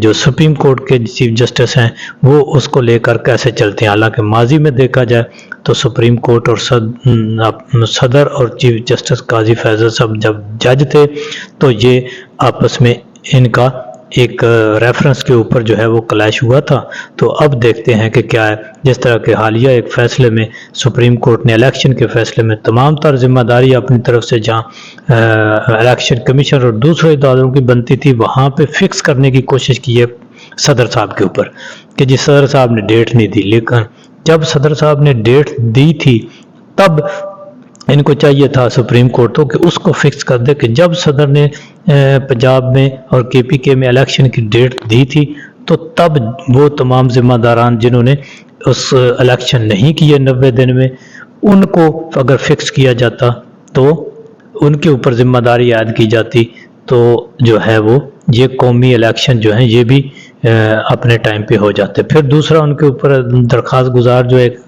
جو supreme court کے chief justice ہیں وہ اس کو لے کر کیسے چلتے ہیں. حالانکہ ماضی میں دیکھا جائے تو سپریم کورٹ اور صدر اور چیف جسٹس قاضی فیصل صاحب جب جج تھے تو یہ آپس میں ان کا ایک ریفرنس کے اوپر جو ہے وہ کلیش ہوا تھا. تو اب دیکھتے ہیں کہ کیا ہے. جس طرح کہ حالیہ ایک فیصلے میں سپریم کورٹ نے الیکشن کے فیصلے میں تمام تر ذمہ داری اپنی طرف سے جہاں الیکشن کمیشن اور دوسرے اداروں کی بنتی تھی وہاں پہ فکس کرنے کی کوشش کی ہے صدر صاحب کے اوپر کہ جی صدر صاحب نے ڈیٹ نہیں دی. لیکن جب صدر صاحب نے ڈیٹ دی تھی تب ان کو چاہیے تھا سپریم کورٹ تو کہ اس کو فکس کر دے کہ جب صدر نے پنجاب میں اور کے پی کے میں الیکشن کی ڈیٹ دی تھی تو تب وہ تمام ذمہ داران جنہوں نے اس الیکشن نہیں کیے 90 دن میں ان کو اگر فکس کیا جاتا تو ان کے اوپر ذمہ داری عائد کی جاتی تو جو ہے وہ یہ قومی الیکشن جو ہیں یہ بھی اپنے ٹائم پہ ہو جاتے. پھر دوسرا ان کے اوپر درخواست گزار جو ایک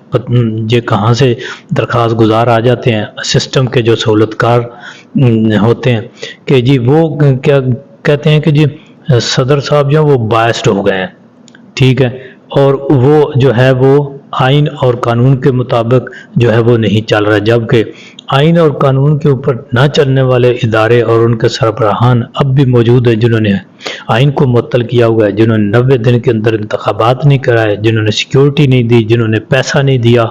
یہ کہاں سے درخواست گزار آ جاتے ہیں سسٹم کے جو سہولت کار ہوتے ہیں کہ جی وہ کیا کہتے ہیں کہ جی صدر صاحب جو وہ بائسڈ ہو گئے ہیں, ٹھیک ہے, اور وہ جو ہے وہ آئین اور قانون کے مطابق جو ہے وہ نہیں چل رہا, جبکہ آئین اور قانون کے اوپر نہ چلنے والے ادارے اور ان کے سربراہان اب بھی موجود ہیں جنہوں نے آئین کو معطل کیا ہوا ہے, جنہوں نے 90 دن کے اندر انتخابات نہیں کرائے, جنہوں نے سیکیورٹی نہیں دی, جنہوں نے پیسہ نہیں دیا,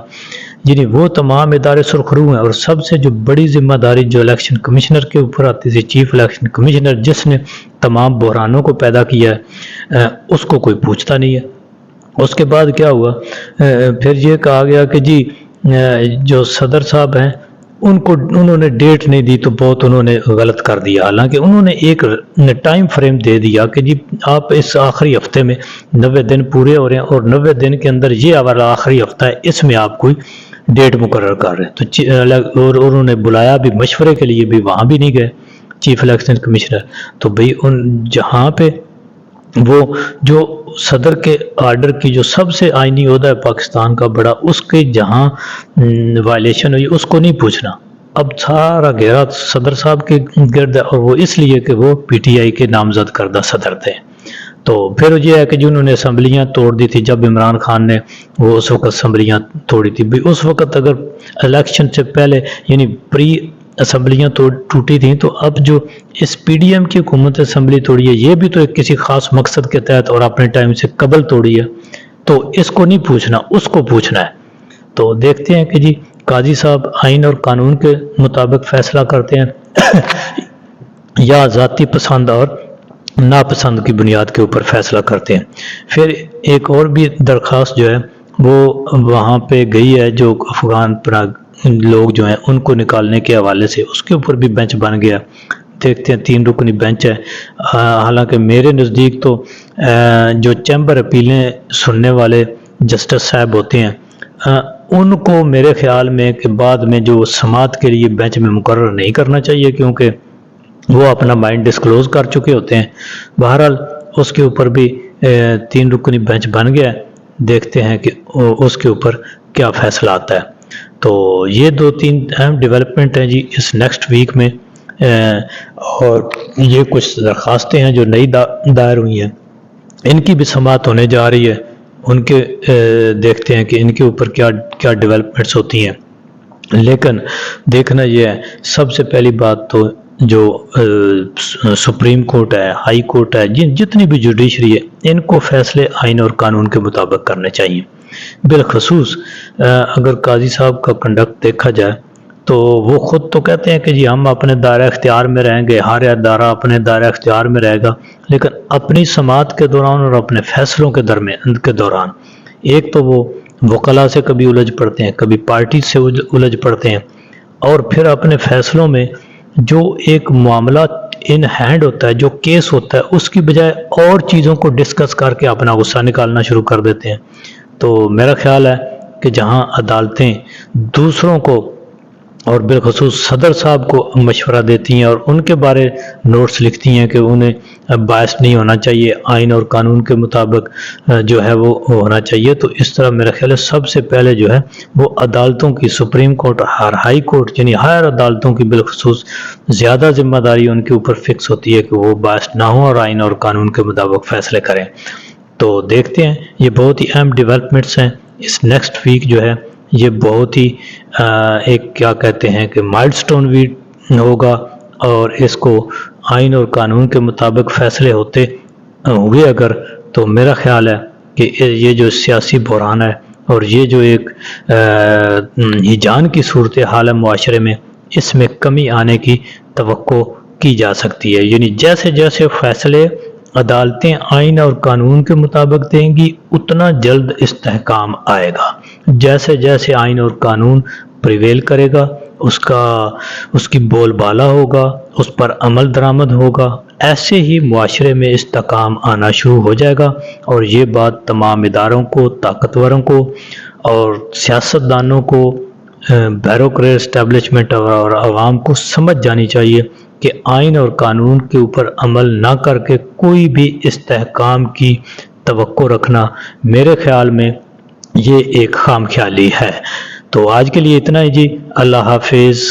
یعنی وہ تمام ادارے سرخرو ہیں. اور سب سے جو بڑی ذمہ داری جو الیکشن کمشنر کے اوپر آتی تھی, چیف الیکشن کمشنر جس نے تمام بحرانوں کو پیدا کیا ہے, اس کو کوئی پوچھتا نہیں ہے. اس کے بعد کیا ہوا, پھر یہ کہا گیا کہ جی جو صدر صاحب ہیں انہوں نے ڈیٹ نہیں دی تو بہت انہوں نے غلط کر دیا. حالانکہ انہوں نے ایک ٹائم فریم دے دیا کہ جی آپ اس آخری ہفتے میں 90 دن پورے ہو رہے ہیں اور 90 دن کے اندر یہ والا آخری ہفتہ ہے, اس میں آپ کوئی ڈیٹ مقرر کر رہے ہیں. تو اور انہوں نے بلایا بھی مشورے کے لیے بھی, وہاں بھی نہیں گئے چیف الیکشن کمشنر. تو بھئی ان جہاں پہ وہ جو صدر کے آرڈر کی جو سب سے آئینی عہدہ ہے پاکستان کا بڑا, اس کے جہاں وائلیشن ہوئی اس کو نہیں پوچھنا. اب سارا گھیرا صدر صاحب کے گرد ہے, اور وہ اس لیے کہ وہ پی ٹی آئی کے نامزد کردہ صدر تھے. تو پھر یہ ہے کہ جنہوں نے اسمبلیاں توڑ دی تھی جب عمران خان نے وہ اس وقت اسمبلیاں توڑی تھی, بھی اس وقت اگر الیکشن سے پہلے یعنی پری اسمبلیاں ٹوٹی تھیں تو اب جو اس پی ڈی ایم کی حکومت اسمبلی توڑی ہے یہ بھی تو ایک کسی خاص مقصد کے تحت اور اپنے ٹائم سے قبل توڑی ہے. تو اس کو نہیں پوچھنا, اس کو پوچھنا ہے. تو دیکھتے ہیں کہ جی قاضی صاحب آئین اور قانون کے مطابق فیصلہ کرتے ہیں یا ذاتی پسند اور ناپسند کی بنیاد کے اوپر فیصلہ کرتے ہیں. پھر ایک اور بھی درخواست جو ہے وہ وہاں پہ گئی ہے جو افغان لوگ جو ہیں ان کو نکالنے کے حوالے سے, اس کے اوپر بھی بینچ بن گیا. دیکھتے ہیں 3 رکنی بینچ ہے. حالانکہ میرے نزدیک تو جو چیمبر اپیلیں سننے والے جسٹس صاحب ہوتے ہیں ان کو میرے خیال میں کہ بعد میں جو سماعت کے لیے بینچ میں مقرر نہیں کرنا چاہیے, کیونکہ وہ اپنا مائنڈ ڈسکلوز کر چکے ہوتے ہیں. بہرحال اس کے اوپر بھی 3 رکنی بینچ بن گیا. دیکھتے ہیں کہ اس کے اوپر کیا فیصلہ آتا ہے. تو یہ 2-3 اہم ڈیولپمنٹ ہیں جی اس نیکسٹ ویک میں, اور یہ کچھ درخواستیں ہیں جو نئی دائر ہوئی ہیں, ان کی بھی سماعت ہونے جا رہی ہے. ان کے دیکھتے ہیں کہ ان کے اوپر کیا ڈیولپمنٹس ہوتی ہیں. لیکن دیکھنا یہ ہے سب سے پہلی بات تو جو سپریم کورٹ ہے, ہائی کورٹ ہے, جتنی بھی جوڈیشری ہے, ان کو فیصلے آئین اور قانون کے مطابق کرنے چاہیے. بالخصوص اگر قاضی صاحب کا کنڈکٹ دیکھا جائے تو وہ خود تو کہتے ہیں کہ جی ہم اپنے دائرہ اختیار میں رہیں گے, ہر ادارہ اپنے دائرہ اختیار میں رہے گا. لیکن اپنی سماعت کے دوران اور اپنے فیصلوں کے دوران ایک تو وہ وکلاء سے کبھی الجھ پڑتے ہیں, کبھی پارٹی سے الجھ پڑتے ہیں, اور پھر اپنے فیصلوں میں جو ایک معاملہ ان ہینڈ ہوتا ہے, جو کیس ہوتا ہے, اس کی بجائے اور چیزوں کو ڈسکس کر کے اپنا غصہ نکالنا شروع کر دیتے ہیں. تو میرا خیال ہے کہ جہاں عدالتیں دوسروں کو اور بالخصوص صدر صاحب کو مشورہ دیتی ہیں اور ان کے بارے نوٹس لکھتی ہیں کہ انہیں باعث نہیں ہونا چاہیے، آئین اور قانون کے مطابق جو ہے وہ ہونا چاہیے۔ تو اس طرح میرا خیال ہے سب سے پہلے جو ہے وہ عدالتوں کی، سپریم کورٹ اور ہائی کورٹ یعنی ہائر عدالتوں کی بالخصوص زیادہ ذمہ داری ان کے اوپر فکس ہوتی ہے کہ وہ باعث نہ ہوں اور آئین اور قانون کے مطابق فیصلے کریں۔ تو دیکھتے ہیں، یہ بہت ہی اہم ڈیولپمنٹس ہیں۔ اس نیکسٹ ویک جو ہے یہ بہت ہی ایک کیا کہتے ہیں کہ مائل سٹون ویک ہوگا، اور اس کو آئین اور قانون کے مطابق فیصلے ہوتے ہوئے اگر، تو میرا خیال ہے کہ یہ جو سیاسی بحران ہے اور یہ جو ایک ہیجان کی صورتحال ہے معاشرے میں، اس میں کمی آنے کی توقع کی جا سکتی ہے۔ یعنی جیسے جیسے فیصلے عدالتیں آئین اور قانون کے مطابق دیں گی اتنا جلد استحکام آئے گا۔ جیسے جیسے آئین اور قانون پریویل کرے گا، اس کی بول بالا ہوگا، اس پر عمل درآمد ہوگا، ایسے ہی معاشرے میں استحکام آنا شروع ہو جائے گا۔ اور یہ بات تمام اداروں کو، طاقتوروں کو اور سیاستدانوں کو، بیوروکریٹ اسٹیبلشمنٹ اور عوام کو سمجھ جانی چاہیے کہ آئین اور قانون کے اوپر عمل نہ کر کے کوئی بھی استحکام کی توقع رکھنا میرے خیال میں یہ ایک خام خیالی ہے۔ تو آج کے لیے اتنا ہی جی، اللہ حافظ۔